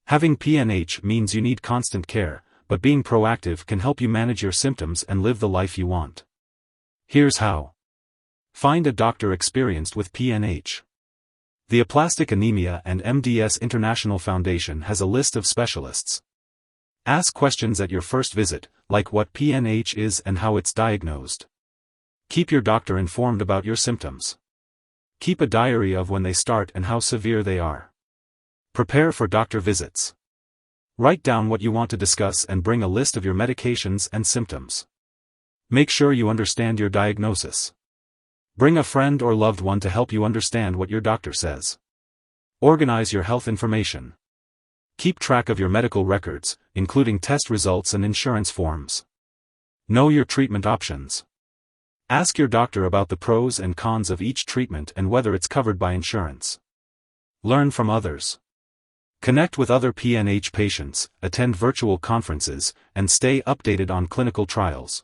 Having PNH means you need constant care, but being proactive can help you manage your symptoms and live the life you want. Here's how. Find a doctor experienced with PNH. The Aplastic Anemia and MDS International Foundation has a list of specialists. Ask questions at your first visit, like what PNH is and how it's diagnosed. Keep your doctor informed about your symptoms. Keep a diary of when they start and how severe they are. Prepare for doctor visits. Write down what you want to discuss and bring a list of your medications and symptoms. Make sure you understand your diagnosis. Bring a friend or loved one to help you understand what your doctor says. Organize your health information. Keep track of your medical records, including test results and insurance forms. Know your treatment options. Ask your doctor about the pros and cons of each treatment and whether it's covered by insurance. Learn from others. Connect with other PNH patients, attend virtual conferences, and stay updated on clinical trials.